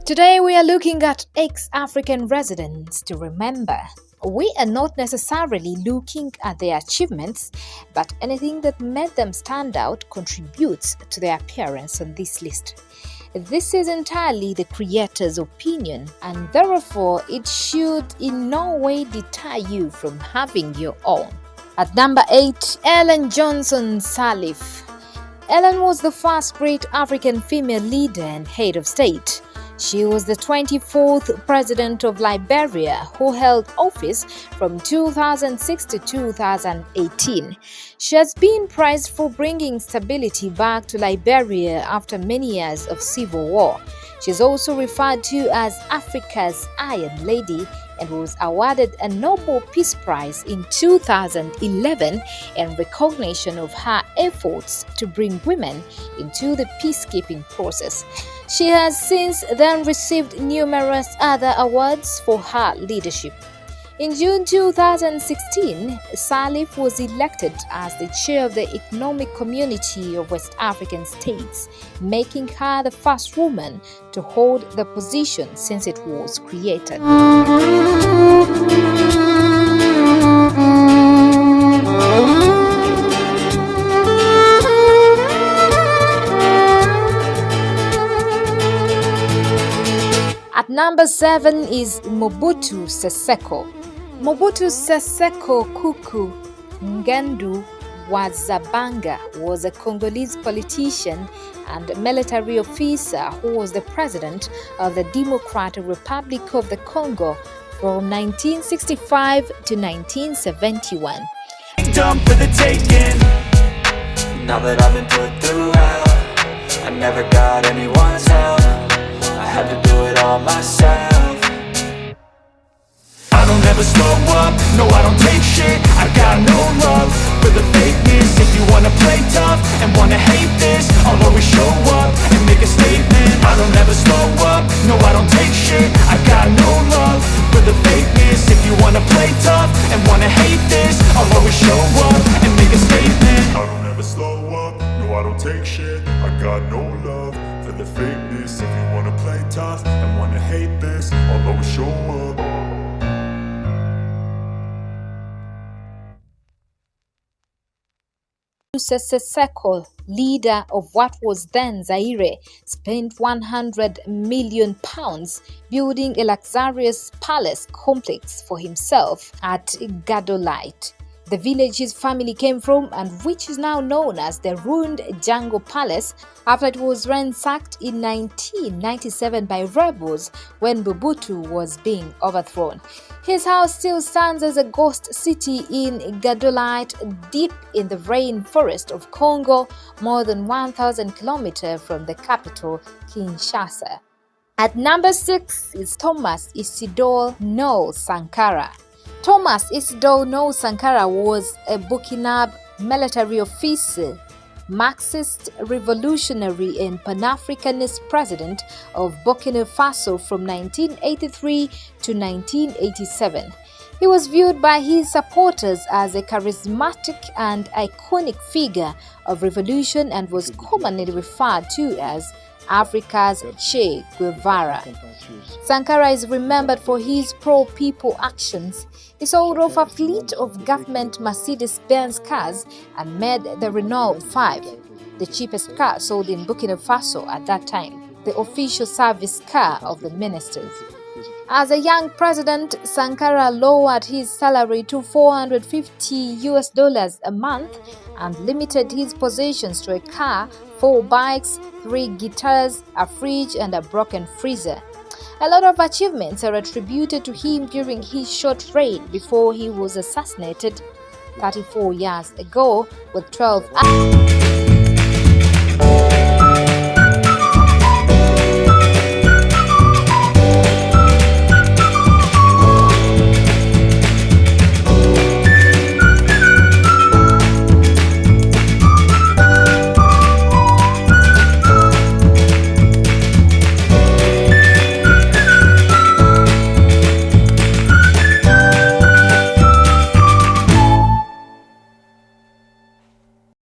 Today we are looking at ex-African residents to remember. We are not necessarily looking at their achievements, but anything that made them stand out contributes to their appearance on this list. This is entirely the creator's opinion, and therefore it should in no way deter you from having your own. At number 8, Ellen Johnson Sirleaf. Ellen was the first great African female leader and head of state. She was the 24th president of Liberia, who held office from 2006 to 2018. She has been praised for bringing stability back to Liberia after many years of civil war. She is also referred to as Africa's Iron Lady and was awarded a Nobel Peace Prize in 2011 in recognition of her efforts to bring women into the peacekeeping process. She has since then received numerous other awards for her leadership. In June 2016, Sirleaf was elected as the chair of the Economic Community of West African States, making her the first woman to hold the position since it was created. At number 7 is Mobutu Seko. Mobutu Seko Kuku Ngendu Banga was a Congolese politician and military officer who was the president of the Democratic Republic of the Congo from 1965 to 1971. Dumb for the taking. Now that I've been put through hell, I never got anyone's help. I had to do it all myself. I don't ever slow up, no I don't take shit. I got no love for the fakeness. If you wanna play tough and wanna hate this, I'll always show up and make a statement. I don't ever slow up, no I don't take shit. I got no love for the fakeness. If you wanna play tough and wanna hate this, I'll always show up and make a statement. I don't ever slow up, no I don't take shit. I got no love for the fakeness. If you wanna play tough and wanna hate this, I'll always show up. Seko, leader of what was then Zaire, spent £100 million building a luxurious palace complex for himself at Gadolite, the village his family came from and which is now known as the ruined Jungle Palace after it was ransacked in 1997 by rebels when Mobutu was being overthrown. His house still stands as a ghost city in Gadolite, deep in the rainforest of Congo, more than 1,000 kilometers from the capital, Kinshasa. At number 6 is Thomas Isidore No Sankara. Thomas Isidore No Sankara was a Burkina military officer, Marxist revolutionary and Pan-Africanist president of Burkina Faso from 1983 to 1987. He was viewed by his supporters as a charismatic and iconic figure of revolution and was commonly referred to as Africa's Che Guevara. Sankara is remembered for his pro-people actions. He sold off a fleet of government Mercedes-Benz cars and made the Renault 5, the cheapest car sold in Burkina Faso at that time, the official service car of the ministers. As a young president, Sankara lowered his salary to $450 a month and limited his possessions to a car, 4 bikes, 3 guitars, a fridge, and a broken freezer. A lot of achievements are attributed to him during his short reign before he was assassinated 34 years ago with 12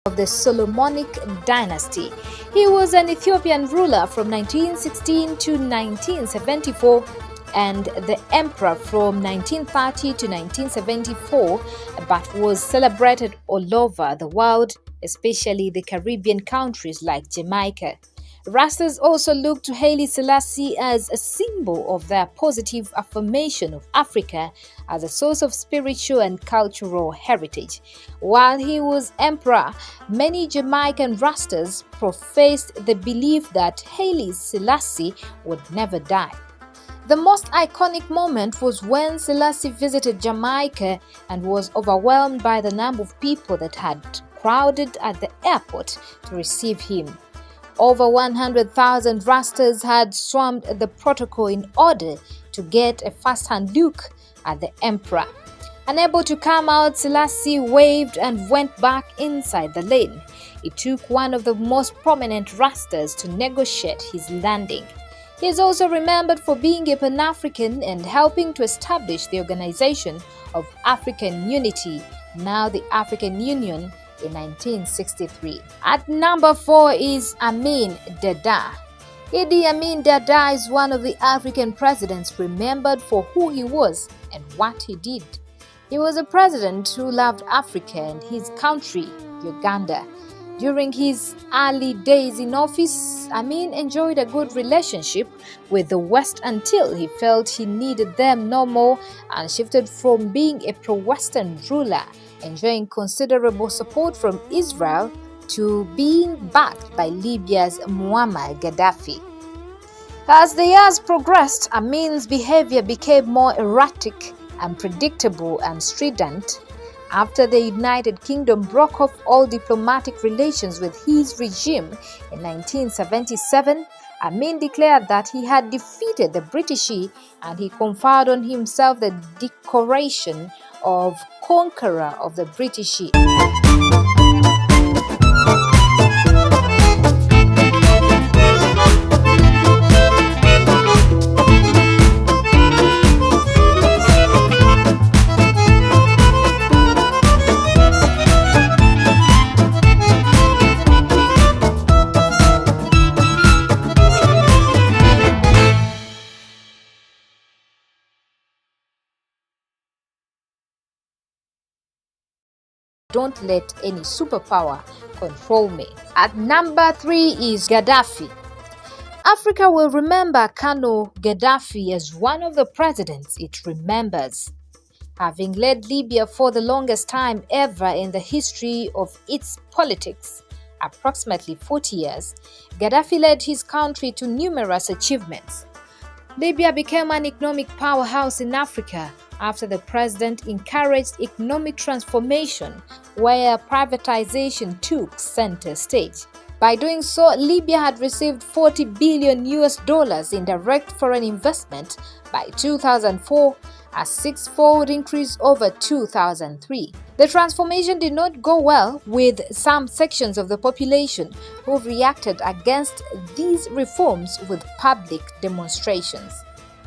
of the the Solomonic dynasty. He was an Ethiopian ruler from 1916 to 1974 and the emperor from 1930 to 1974, but was celebrated all over the world, especially the Caribbean countries like Jamaica. Rastas also look to Haile Selassie as a symbol of their positive affirmation of Africa as a source of spiritual and cultural heritage. While he was emperor, many Jamaican Rastas professed the belief that Haile Selassie would never die. The most iconic moment was when Selassie visited Jamaica and was overwhelmed by the number of people that had crowded at the airport to receive him. Over 100,000 Rastas had swarmed the protocol in order to get a first-hand look at the emperor. Unable to come out, Selassie waved and went back inside the lane. It took one of the most prominent Rastas to negotiate his landing. He is also remembered for being a Pan-African and helping to establish the Organization of African Unity, now the African Union, in 1963. At number 4 is Amin Dada. Idi Amin Dada is one of the African presidents remembered for who he was and what he did. He was a president who loved Africa and his country, Uganda. During his early days in office, Amin enjoyed a good relationship with the West until he felt he needed them no more and shifted from being a pro-Western ruler, enjoying considerable support from Israel, to being backed by Libya's Muammar Gaddafi. As the years progressed, Amin's behavior became more erratic, unpredictable, and strident. After the United Kingdom broke off all diplomatic relations with his regime in 1977, Amin declared that he had defeated the British and he conferred on himself the decoration of Conqueror of the British. Don't let any superpower control me. At number 3 is Gaddafi. Africa will remember Colonel Gaddafi as one of the presidents it remembers. Having led Libya for the longest time ever in the history of its politics, approximately 40 years, Gaddafi led his country to numerous achievements. Libya became an economic powerhouse in Africa after the president encouraged economic transformation where privatization took center stage. By doing so, Libya had received $40 billion in direct foreign investment by 2004, a six-fold increase over 2003. The transformation did not go well with some sections of the population who reacted against these reforms with public demonstrations.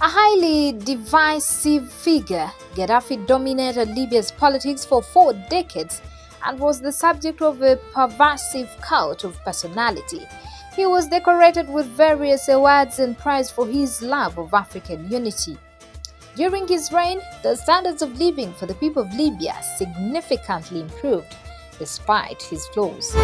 A highly divisive figure, Gaddafi dominated Libya's politics for 4 decades and was the subject of a pervasive cult of personality. He was decorated with various awards and prizes for his love of African unity. During his reign, the standards of living for the people of Libya significantly improved, despite his flaws.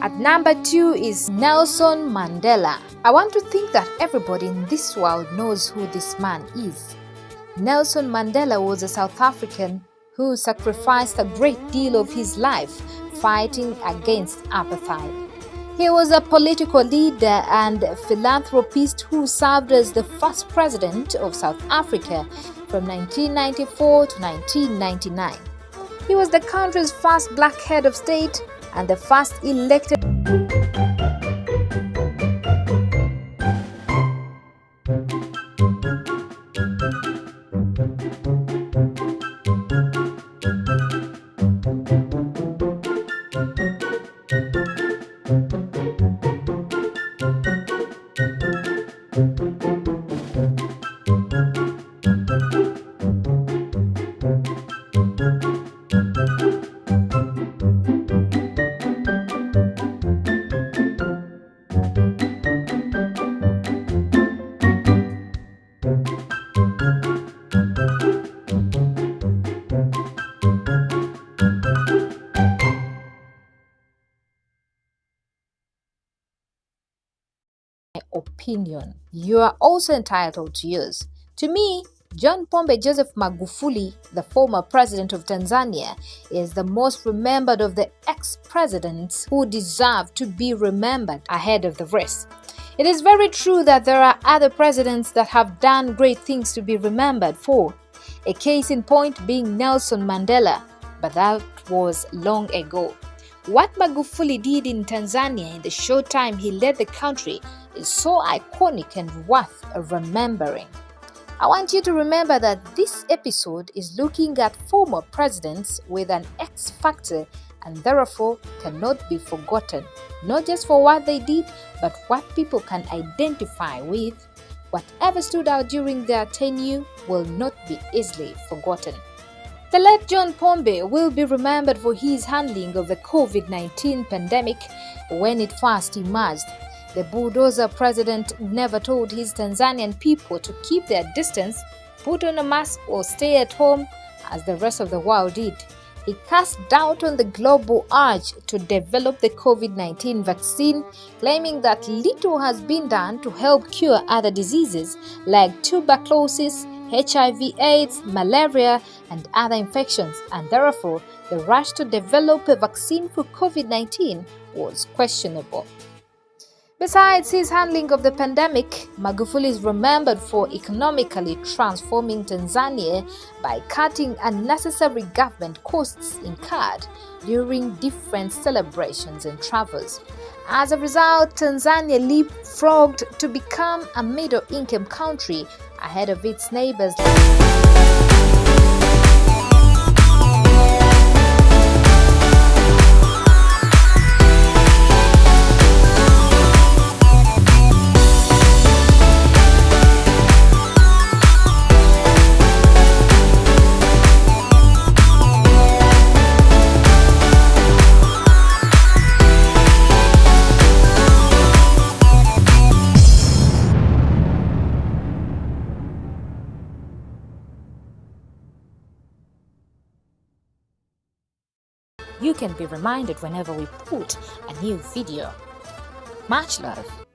At number 2 is Nelson Mandela. I want to think that everybody in this world knows who this man is. Nelson Mandela was a South African who sacrificed a great deal of his life fighting against apartheid. He was a political leader and philanthropist who served as the first president of South Africa from 1994 to 1999. He was the country's first black head of state and the first elected opinion. You are also entitled to yours. To me, John Pombe Joseph Magufuli, the former president of Tanzania, is the most remembered of the ex-presidents who deserve to be remembered ahead of the rest. It is very true that there are other presidents that have done great things to be remembered for, a case in point being Nelson Mandela, but that was long ago. What Magufuli did in Tanzania in the short time he led the country is so iconic and worth remembering. I want you to remember that this episode is looking at former presidents with an X factor and therefore cannot be forgotten, not just for what they did, but what people can identify with. Whatever stood out during their tenure will not be easily forgotten. The late John Pombe will be remembered for his handling of the COVID-19 pandemic when it first emerged. The Bulldozer president never told his Tanzanian people to keep their distance, put on a mask or stay at home as the rest of the world did. He cast doubt on the global urge to develop the COVID-19 vaccine, claiming that little has been done to help cure other diseases like tuberculosis, HIV/AIDS, malaria, and other infections, and therefore the rush to develop a vaccine for COVID-19 was questionable. Besides his handling of the pandemic, Magufuli is remembered for economically transforming Tanzania by cutting unnecessary government costs incurred during different celebrations and travels. As a result, Tanzania leapfrogged to become a middle-income country ahead of its neighbors. You can be reminded whenever we put a new video. Much love.